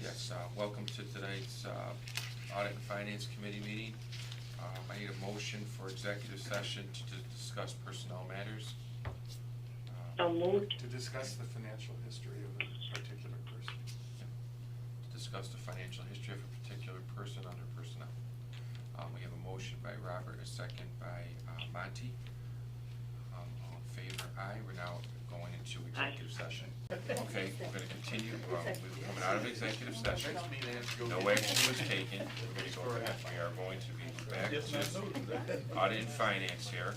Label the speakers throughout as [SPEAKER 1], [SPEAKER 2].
[SPEAKER 1] Yes, welcome to tonight's Audit and Finance Committee meeting. I need a motion for executive session to discuss personnel matters.
[SPEAKER 2] So moved.
[SPEAKER 3] To discuss the financial history of a particular person.
[SPEAKER 1] To discuss the financial history of a particular person under personnel. We have a motion by Robert, a second by Monty. All in favor? Aye. We're now going into executive session. Okay, we're going to continue. We're coming out of executive session. No action was taken. We're going to go back. We are going to be back to audit and finance here.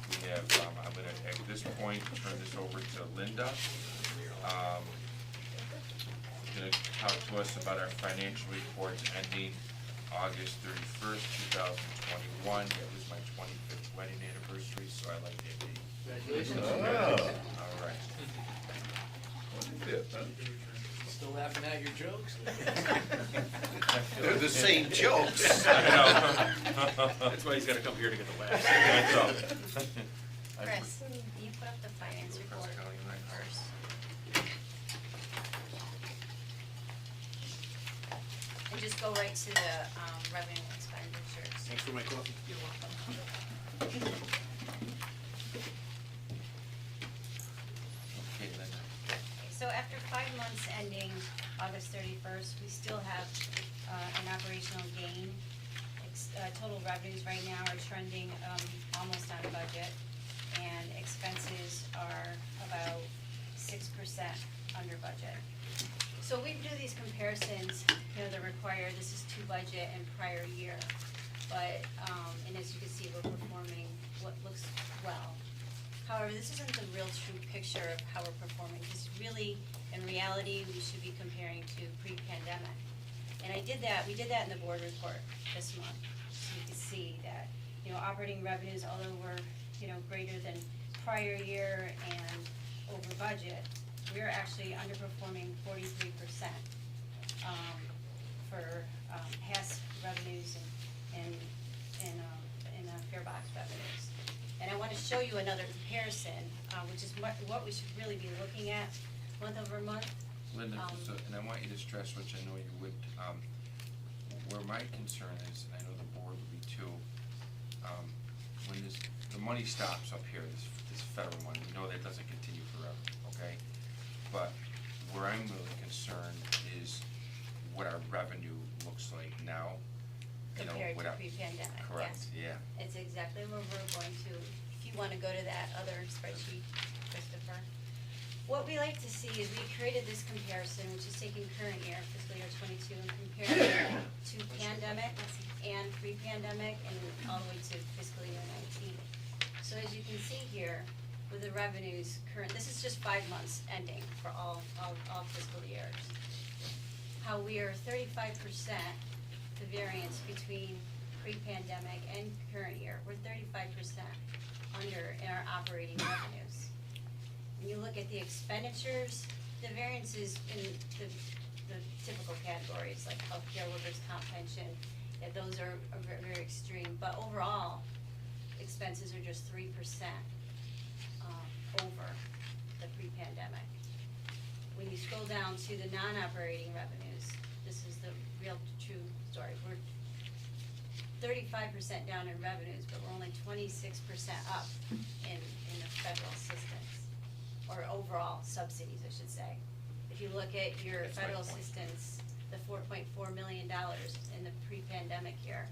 [SPEAKER 1] We have, I'm going to, at this point, turn this over to Linda. Going to talk to us about our financial reports ending August 31st, 2021. That was my 25th wedding anniversary, so I like that date. All right.
[SPEAKER 4] Still laughing at your jokes?
[SPEAKER 5] They're the same jokes.
[SPEAKER 1] I know.
[SPEAKER 6] That's why he's got to come here to get the laughs.
[SPEAKER 1] That's all.
[SPEAKER 7] Chris, you put up the finance report first. And just go right to the revenue expenditures.
[SPEAKER 6] Thanks for my coffee.
[SPEAKER 7] You're welcome.
[SPEAKER 1] Okay, Linda.
[SPEAKER 7] So after 5 months ending August 31st, we still have an operational gain. Total revenues right now are trending almost on budget, and expenses are about 6% under budget. So we do these comparisons, they're required. This is to budget and prior year, but and as you can see, we're performing what looks well. However, this isn't the real true picture of how we're performing, because really, in reality, we should be comparing to pre-pandemic. And we did that in the board report this month. So you can see that, operating revenues, although we're, greater than prior year and over budget, we're actually underperforming 43% for past revenues and fare box revenues. And I want to show you another comparison, which is what we should really be looking at month over month.
[SPEAKER 1] Linda, and I want you to stress, which I know you would, where my concern is, and I know the board would be too, when the money stops up here, this federal money, we know that doesn't continue forever, okay? But where I'm really concerned is what our revenue looks like now.
[SPEAKER 7] Compared to pre-pandemic,
[SPEAKER 1] Correct,
[SPEAKER 7] yes.
[SPEAKER 1] yeah.
[SPEAKER 7] It's exactly where we're going to, if you want to go to that other spreadsheet, Christopher. What we like to see is we created this comparison, which is taking current year, fiscal year 22, and comparing it to pandemic and pre-pandemic and all the way to fiscal year 19. So as you can see here, with the revenues current, this is just 5 months ending for all fiscal years. How we are 35%, the variance between pre-pandemic and current year, we're 35% under in our operating revenues. When you look at the expenditures, the variances in the typical categories like healthcare, workers' comp, pension, those are very, very extreme. But overall, expenses are just 3% over the pre-pandemic. When you scroll down to the non-operating revenues, this is the real true story. We're 35% down in revenues, but we're only 26% up in the federal assistance, or overall subsidies, I should say. If you look at your federal assistance, the $4.4 million in the pre-pandemic year,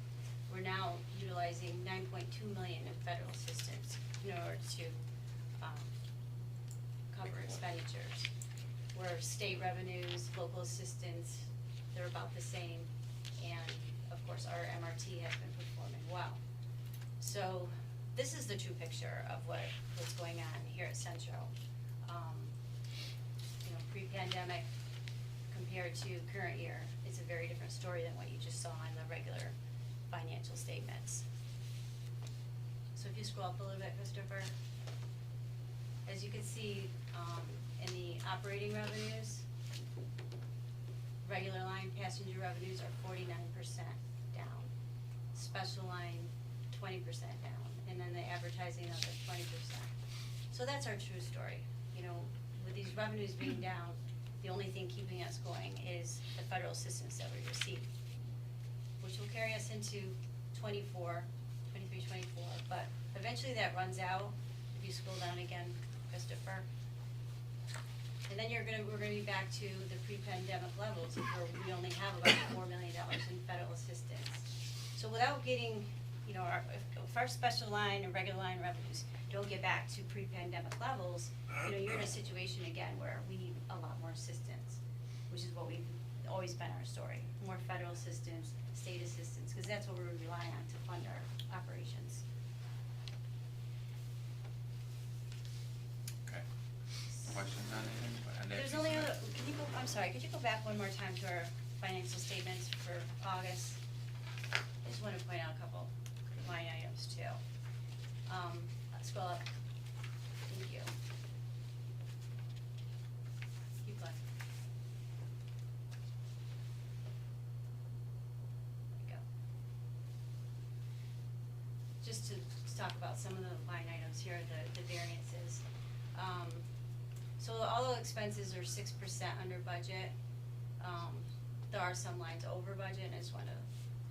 [SPEAKER 7] we're now utilizing $9.2 million in federal assistance in order to cover expenditures. Where state revenues, local assistance, they're about the same, and of course our MRT has been performing well. So this is the true picture of what's going on here at Central. Pre-pandemic compared to current year, it's a very different story than what you just saw in the regular financial statements. So if you scroll up a little bit, Christopher, as you can see, in the operating revenues, regular line passenger revenues are 49% down, special line 20% down, and then the advertising of it 20%. So that's our true story. With these revenues being down, The only thing keeping us going is the federal assistance that we receive, which will carry us into 23, 24, but eventually that runs out. If you scroll down again, Christopher. And then we're gonna be back to the pre-pandemic levels where we only have about $4 million in federal assistance. So without getting, if our special line and regular line revenues don't get back to pre-pandemic levels, you're in a situation again where we need a lot more assistance, which is what we've always been our story. More federal assistance, state assistance, because that's what we rely on to fund our operations.
[SPEAKER 1] Okay. Questions on anything? On that
[SPEAKER 7] There's
[SPEAKER 1] piece
[SPEAKER 7] only
[SPEAKER 1] of
[SPEAKER 7] other,
[SPEAKER 1] it?
[SPEAKER 7] could you go back one more time to our financial statements for August? I just wanna point out a couple line items too. Scroll up, thank you. Keep going. There you go. Just to talk about some of the line items here, the variances. So although expenses are 6% under budget, there are some lines over budget, and I just wanna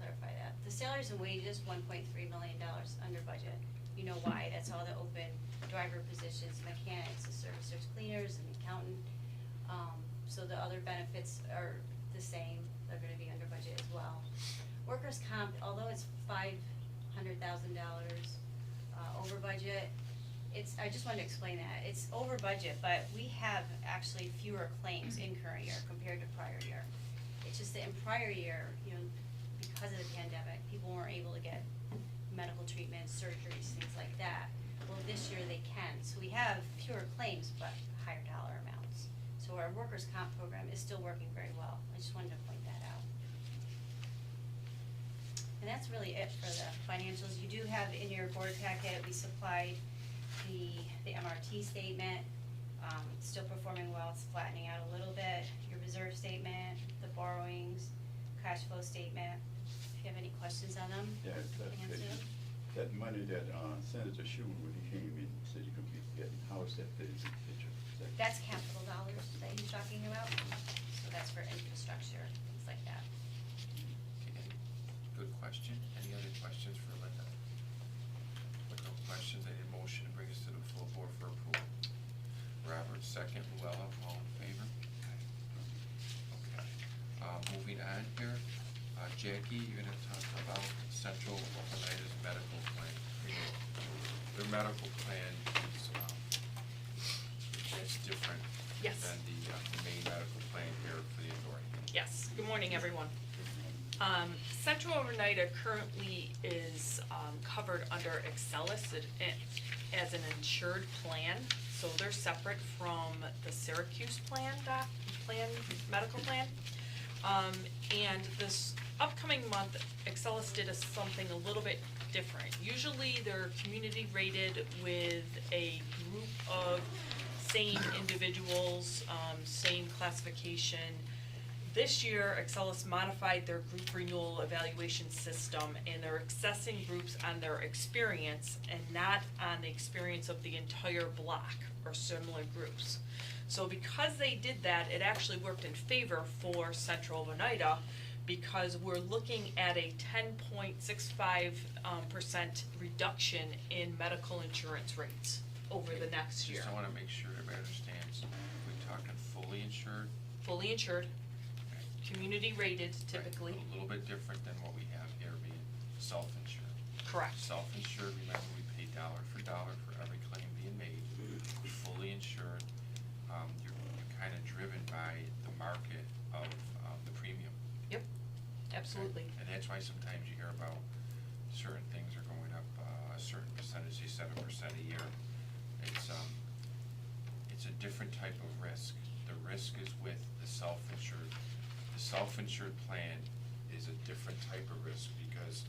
[SPEAKER 7] clarify that. The salaries and wages, $1.3 million under budget. You know why, that's all the open driver positions, mechanics, the servicers, cleaners, and the accountant. So the other benefits are the same, they're gonna be under budget as well. Workers' comp, although it's $500,000 over budget, I just wanted to explain that, it's over budget, but we have actually fewer claims in current year compared to prior year. It's just that in prior year, because of the pandemic, people weren't able to get medical treatments, surgeries, things like that. Well, this year they can, so we have fewer claims, but higher dollar amounts. So our workers' comp program is still working very well, I just wanted to point that out. And that's really it for the financials. You do have in your board packet, we supplied the MRT statement, still performing well, it's flattening out a little bit. Your reserve statement, the borrowings, cash flow statement. If you have any questions on them,
[SPEAKER 8] Yeah,
[SPEAKER 7] answer them.
[SPEAKER 8] that money that Senator Schumer, when he came in, said you could be getting, how is that fit into the picture?
[SPEAKER 7] That's capital dollars that he's talking about, so that's for infrastructure, things like that.
[SPEAKER 1] Okay, good question. Any other questions for Linda? With no questions, I need a motion to bring us to the full board for approval. Robert, second. Luella, all in favor? Okay. Moving on here, Jackie, you're gonna talk about Central Oneida's medical plan. Their medical plan is, it's different
[SPEAKER 9] Yes.
[SPEAKER 1] than the main medical plan here for the authority.
[SPEAKER 9] Yes, good morning, everyone. Central Oneida currently is covered under Excellus as an insured plan, so they're separate from the Syracuse medical plan. And this upcoming month, Excellus did something a little bit different. Usually they're community rated with a group of same individuals, same classification. This year, Excellus modified their group renewal evaluation system, and they're assessing groups on their experience and not on the experience of the entire block or similar groups. So because they did that, it actually worked in favor for Central Oneida, because we're looking at a 10.65% reduction in medical insurance rates over the next year.
[SPEAKER 1] Just I wanna make sure everybody understands, we're talking fully insured,
[SPEAKER 9] Fully insured, community rated typically,
[SPEAKER 1] right, a little bit different than what we have here being self-insured.
[SPEAKER 9] correct,
[SPEAKER 1] Self-insured, remember, we pay dollar for every claim being made. Fully insured, you're kinda driven by the market of, the premium.
[SPEAKER 9] yep, absolutely.
[SPEAKER 1] And that's why sometimes you hear about certain things are going up, a certain percentage, say 7% a year. It's a different type of risk. The risk is with the self-insured. The self-insured plan is a different type of risk, because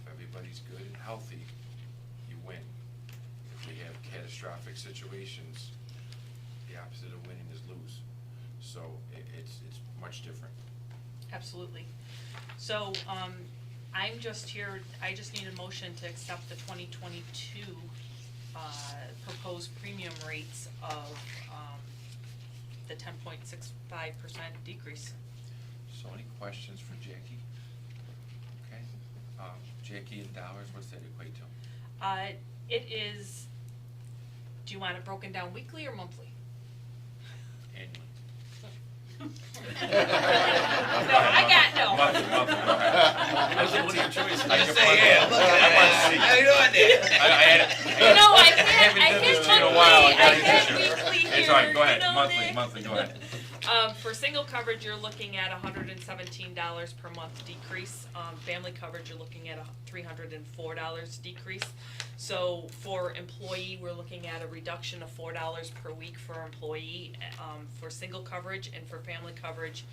[SPEAKER 1] if everybody's good and healthy, you win. If we have catastrophic situations, the opposite of winning is lose. So it's much different.
[SPEAKER 9] Absolutely. So, I'm just here, I just need a motion to accept the 2022, proposed premium rates of, the 10.65% decrease.
[SPEAKER 1] So any questions for Jackie? Okay, Jackie, in dollars, what's that equate to?
[SPEAKER 9] It is, do you want it broken down weekly or monthly?
[SPEAKER 1] Annually.
[SPEAKER 9] No, I got no.
[SPEAKER 1] Monthly, go ahead.
[SPEAKER 6] That was one of your choices.
[SPEAKER 1] I can
[SPEAKER 5] Say,
[SPEAKER 1] find
[SPEAKER 5] yeah,
[SPEAKER 1] out.
[SPEAKER 5] look
[SPEAKER 1] I
[SPEAKER 5] at
[SPEAKER 1] want to
[SPEAKER 5] that.
[SPEAKER 1] see.
[SPEAKER 5] How you doing there?
[SPEAKER 9] You know, I
[SPEAKER 1] haven't done this to you in a while, I gotta get you. It's all right, go ahead, monthly, go ahead.
[SPEAKER 9] For single coverage, you're looking at $117 per month decrease. Family coverage, you're looking at a $304 decrease. So for employee, we're looking at a reduction of $4 per week for employee, for single coverage, and for family coverage,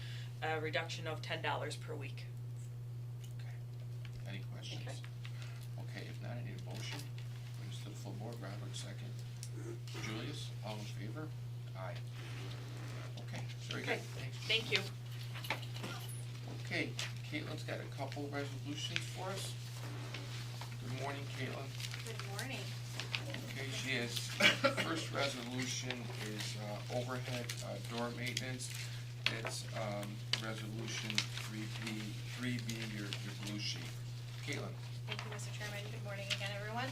[SPEAKER 9] a reduction of $10 per week.
[SPEAKER 1] Okay, any questions? Okay, if not, I need a motion, bring this to the full board, Robert, second. Julius, all in favor? Aye. Okay, very good,
[SPEAKER 9] Okay.
[SPEAKER 1] thanks.
[SPEAKER 9] Thank you.
[SPEAKER 1] Okay, Caitlin's got a couple resolutions for us. Good morning, Caitlin.
[SPEAKER 10] Good morning.
[SPEAKER 1] Okay, she has, first resolution is overhead door maintenance. It's resolution 3B, your blue sheet. Caitlin.
[SPEAKER 10] Thank you, Mr. Chairman. Good morning again, everyone.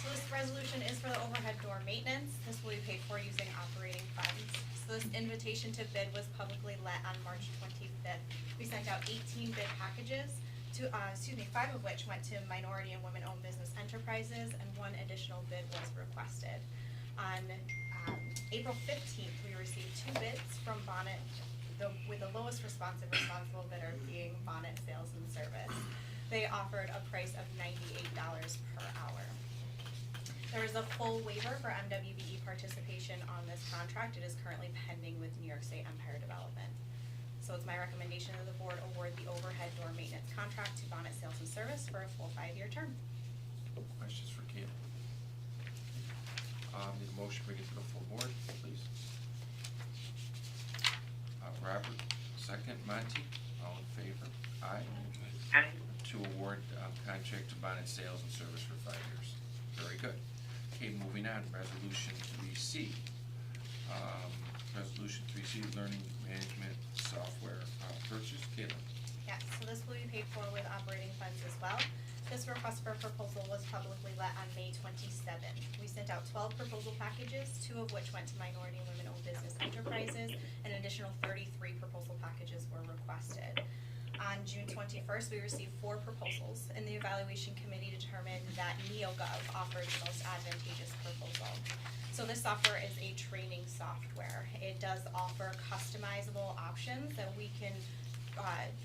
[SPEAKER 10] So this resolution is for the overhead door maintenance. This will be paid for using operating funds. So this invitation to bid was publicly let on March 25th. We sent out 18 bid packages to, 5 of which went to minority and women-owned business enterprises, and 1 additional bid was requested. On April 15th, we received 2 bids from Bonnet, with the lowest responsible bidder being Bonnet Sales and Service. They offered a price of $98 per hour. There is a full waiver for MWBE participation on this contract. It is currently pending with New York State Empire Development. So it's my recommendation that the board award the overhead door maintenance contract to Bonnet Sales and Service for a full 5-year term.
[SPEAKER 1] Questions for Caitlin? Need a motion, bring it to the full board, please. Robert, second. Monty, all in favor? Aye.
[SPEAKER 2] Aye.
[SPEAKER 1] To award contract to Bonnet Sales and Service for 5 years. Very good. Okay, moving on, resolution 3C. Resolution 3C, learning management software purchase. Caitlin.
[SPEAKER 10] Yes, so this will be paid for with operating funds as well. This request for proposal was publicly let on May 27th. We sent out 12 proposal packages, 2 of which went to minority and women-owned business enterprises. An additional 33 proposal packages were requested. On June 21st, we received 4 proposals, and the evaluation committee determined that NeoGov offered the most advantageous proposal. So this software is a training software. It does offer customizable options that we can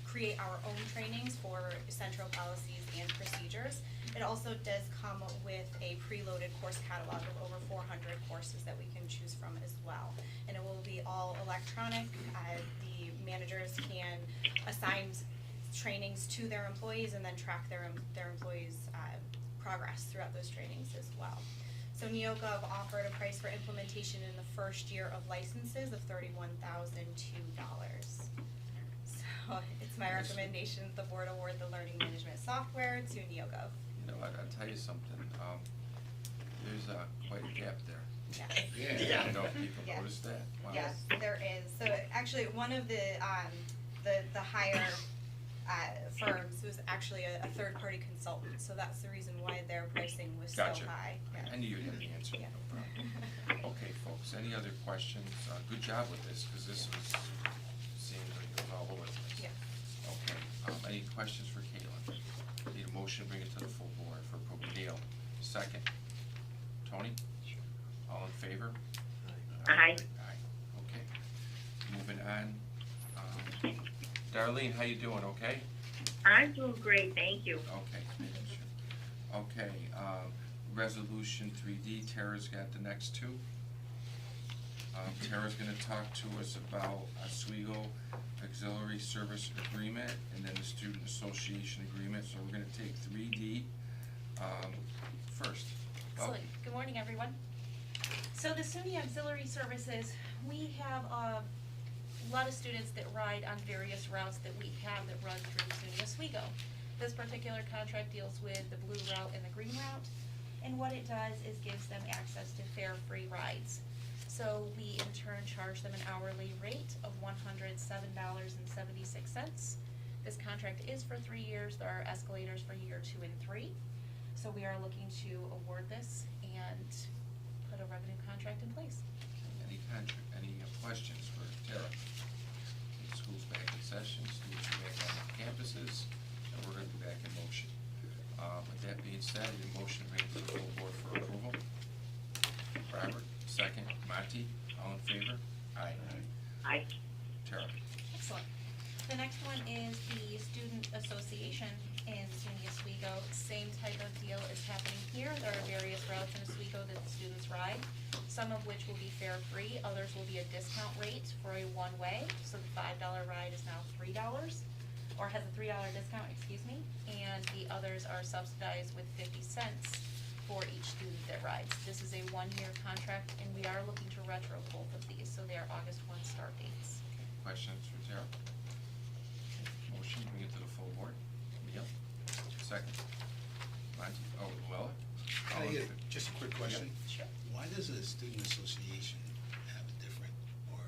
[SPEAKER 10] create our own trainings for central policies and procedures. It also does come with a preloaded course catalog of over 400 courses that we can choose from as well. And it will be all electronic. The managers can assign trainings to their employees and then track their employees' progress throughout those trainings as well. So NeoGov offered a price for implementation in the first year of licenses of $31,002. So it's my recommendation that the board award the learning management software to NeoGov.
[SPEAKER 1] You know, I'll tell you something, there's quite a gap there.
[SPEAKER 10] Yes.
[SPEAKER 1] I don't know if people
[SPEAKER 10] Yes.
[SPEAKER 1] noticed that. Wow.
[SPEAKER 10] Yes, there is. So actually, one of the higher firms was actually a third-party consultant, so that's the reason why their pricing was so
[SPEAKER 1] Gotcha.
[SPEAKER 10] high. Yes.
[SPEAKER 1] I knew you'd have the answer,
[SPEAKER 10] Yeah.
[SPEAKER 1] no problem. Okay, folks, any other questions? Good job with this, because this was, seemed like it was all over the place.
[SPEAKER 10] Yeah.
[SPEAKER 1] Okay, any questions for Caitlin? Need a motion to bring it to the full board for approval. Neil, second. Tony? All in favor?
[SPEAKER 2] Aye.
[SPEAKER 1] Aye, okay. Moving on, Darlene, how you doing, okay?
[SPEAKER 2] I'm doing great, thank you.
[SPEAKER 1] Okay, making sure. Okay, resolution 3D, Tara's got the next 2. Tara's gonna talk to us about Oswego Auxiliary Service Agreement and then the Student Association Agreement, so we're gonna take 3D, first.
[SPEAKER 11] Excellent. Good morning, everyone. So the SUNY Auxiliary Services, we have a lot of students that ride on various routes that we have that run through SUNY Oswego. This particular contract deals with the blue route and the green route, and what it does is gives them access to fare-free rides. So we in turn charge them an hourly rate of $107.76. This contract is for 3 years. There are escalators for year 2 and 3. So we are looking to award this and put a revenue contract in place.
[SPEAKER 1] Any questions for Tara? The school's back in session, students are back on campuses, and we're gonna be back in motion. With that being said, the motion made to the full board for approval. Robert, second. Monty, all in favor? Aye.
[SPEAKER 2] Aye.
[SPEAKER 1] Tara?
[SPEAKER 11] Excellent. The next one is the Student Association in SUNY Oswego. Same type of deal is happening here. There are various routes in Oswego that the students ride, some of which will be fare free, others will be a discount rate for a one-way. So the $5 ride is now $3, or has a $3 discount, excuse me, and the others are subsidized with 50 cents for each student that rides. This is a 1-year contract, and we are looking to retro both of these, so they are August 1 start dates.
[SPEAKER 1] Questions for Tara? Motion, bring it to the full board. Neil? Second. Monty, Luella? All in fa-
[SPEAKER 12] Just a quick question.
[SPEAKER 11] Sure.
[SPEAKER 12] Why does a student association have a different, or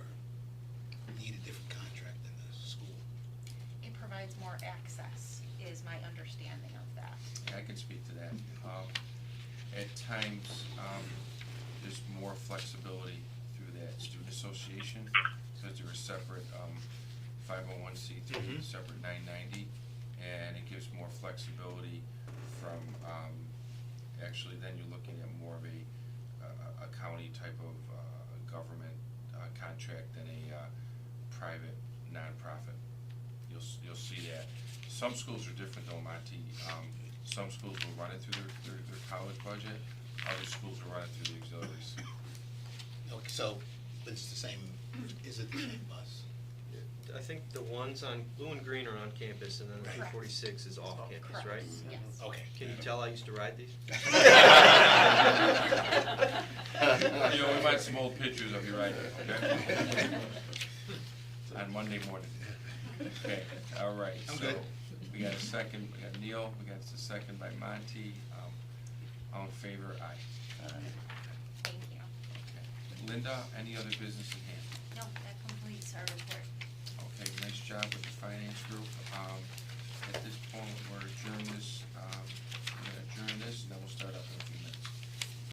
[SPEAKER 12] need a different contract than the school?
[SPEAKER 11] It provides more access, is my understanding of that.
[SPEAKER 1] Yeah, I can speak to that. At times, there's more flexibility through that student association, because they're a separate, 501c3, separate 990, and it gives more flexibility from, actually then you're looking at more of a county type of, government, contract than a, private nonprofit. You'll see that. Some schools are different though, Monty. Some schools will run it through their college budget, other schools will run it through the auxiliaries.
[SPEAKER 12] Okay, so, but it's the same, is it the same bus?
[SPEAKER 6] I think the ones on blue and green are on campus, and then the
[SPEAKER 11] Correct.
[SPEAKER 6] 246 is off campus,
[SPEAKER 11] Correct.
[SPEAKER 6] right?
[SPEAKER 11] Yes.
[SPEAKER 12] Okay.
[SPEAKER 6] Can you tell I used to ride these?
[SPEAKER 1] You know, we might have some old pictures of you riding, okay? On Monday morning. Okay, all right,
[SPEAKER 12] I'm
[SPEAKER 1] so,
[SPEAKER 12] good.
[SPEAKER 1] we got a second, we got Neil, we got a second by Monty, all in favor, aye.
[SPEAKER 11] Thank you.
[SPEAKER 1] Okay. Linda, any other business in hand?
[SPEAKER 7] No, that completes our report.
[SPEAKER 1] Okay, nice job with the finance group. At this point, we're adjourning this